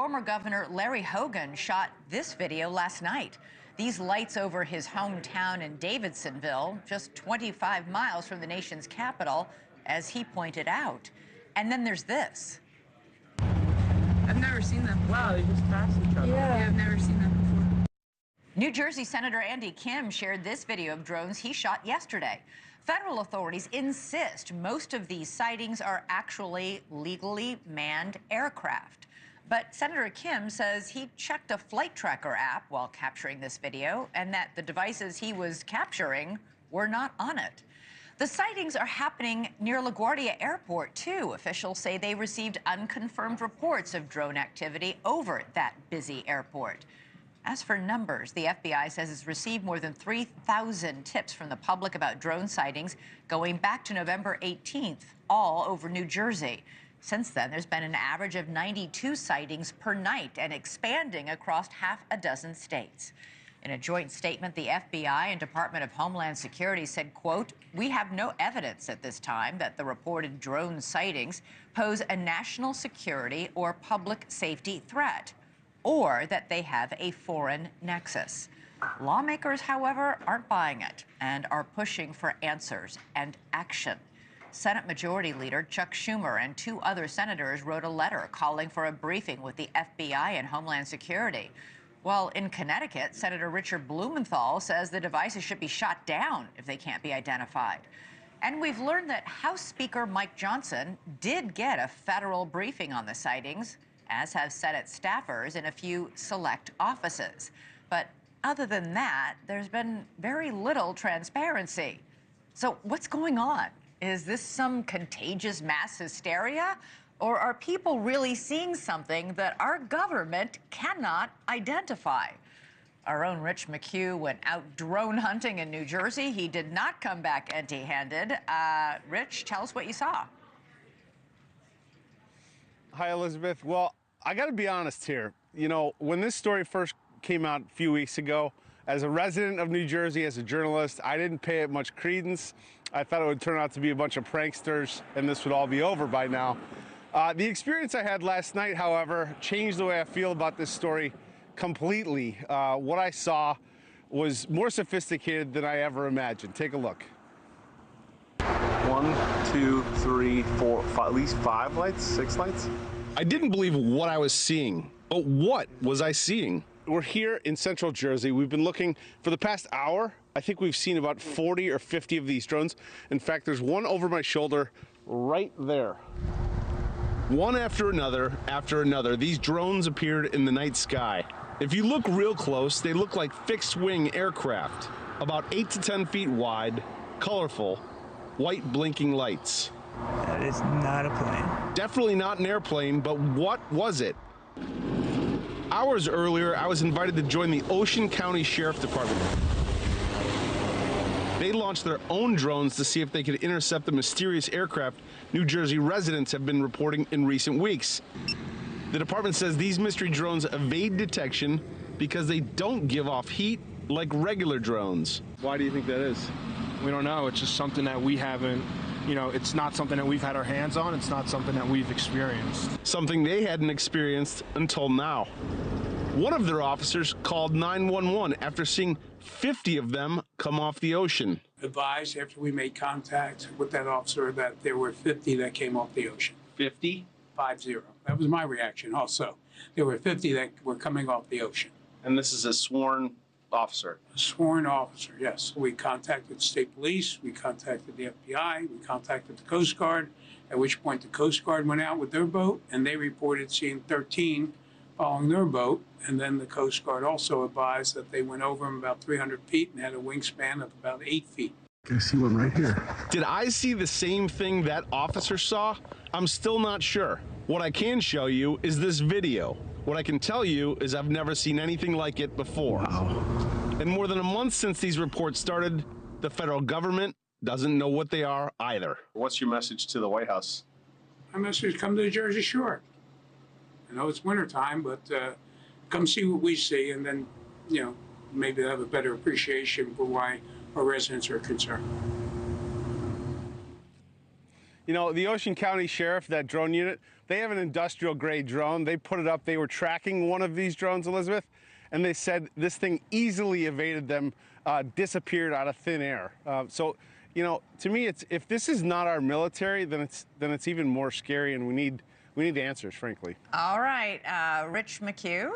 Former Governor Larry Hogan shot this video last night. These lights over his hometown in Davidsonville, just 25 miles from the nation's capital, as he pointed out. And then there's this. I've never seen them. Wow, they just passed each other. Yeah, I've never seen them before. New Jersey Senator Andy Kim shared this video of drones he shot yesterday. Federal authorities insist most of these sightings are actually legally manned aircraft. But Senator Kim says he checked a flight tracker app while capturing this video and that the devices he was capturing were not on it. The sightings are happening near LaGuardia Airport, too. Officials say they received unconfirmed reports of drone activity over that busy airport. As for numbers, the FBI says it's received more than 3,000 tips from the public about drone sightings going back to November 18th, all over New Jersey. Since then, there's been an average of 92 sightings per night and expanding across half a dozen states. In a joint statement, the FBI and Department of Homeland Security said, quote, "We have no evidence at this time that the reported drone sightings pose a national security or public safety threat, or that they have a foreign nexus." Lawmakers, however, aren't buying it and are pushing for answers and action. Senate Majority Leader Chuck Schumer and 2 other senators wrote a letter calling for a briefing with the FBI and Homeland Security. Well, in Connecticut, Senator Richard Blumenthal says the devices should be shot down if they can't be identified. And we've learned that House Speaker Mike Johnson did get a federal briefing on the sightings, as have Senate staffers in a few select offices. But other than that, there's been very little transparency. So what's going on? Is this some contagious mass hysteria? Or are people really seeing something that our government cannot identify? Our own Rich McHugh went out drone hunting in New Jersey. He did not come back empty-handed. Rich, tell us what you saw. Hi, Elizabeth. Well, I got to be honest here. You know, when this story first came out a few weeks ago, as a resident of New Jersey, as a journalist, I didn't pay it much credence. I thought it would turn out to be a bunch of pranksters and this would all be over by now. The experience I had last night, however, changed the way I feel about this story completely. What I saw was more sophisticated than I ever imagined. Take a look. 1, 2, 3, 4, 5, at least 5 lights, 6 lights. I didn't believe what I was seeing. But what was I seeing? We're here in central Jersey. We've been looking for the past hour. I think we've seen about 40 or 50 of these drones. In fact, there's one over my shoulder right there. One after another, these drones appeared in the night sky. If you look real close, they look like fixed-wing aircraft, about 8 to 10 feet wide, colorful, white blinking lights. That is not a plane. Definitely not an airplane, but what was it? Hours earlier, I was invited to join the Ocean County Sheriff Department. They launched their own drones to see if they could intercept the mysterious aircraft New Jersey residents have been reporting in recent weeks. The department says these mystery drones evade detection because they don't give off heat like regular drones. Why do you think that is? We don't know. It's just something that we haven't, it's not something that we've had our hands on. It's not something that we've experienced. Something they hadn't experienced until now. One of their officers called 911 after seeing 50 of them come off the ocean. Advised after we made contact with that officer that there were 50 that came off the ocean. 50? 50. That was my reaction also. There were 50 that were coming off the ocean. And this is a sworn officer? A sworn officer, yes. We contacted state police, we contacted the FBI, we contacted the Coast Guard, at which point the Coast Guard went out with their boat and they reported seeing 13 following their boat. And then the Coast Guard also advised that they went over them about 300 feet and had a wingspan of about 8 feet. I see one right here. Did I see the same thing that officer saw? I'm still not sure. What I can show you is this video. What I can tell you is I've never seen anything like it before. Wow. In more than a month since these reports started, the federal government doesn't know what they are either. What's your message to the White House? My message is come to the Jersey Shore. I know it's wintertime, but come see what we see, and then, maybe have a better appreciation for why our residents are concerned. You know, the Ocean County Sheriff, that drone unit, they have an industrial grade drone. They put it up. They were tracking one of these drones, Elizabeth, and they said this thing easily evaded them, disappeared out of thin air. So, you know, to me, it's, if this is not our military, then it's even more scary, and we need answers, frankly. All right, Rich McHugh.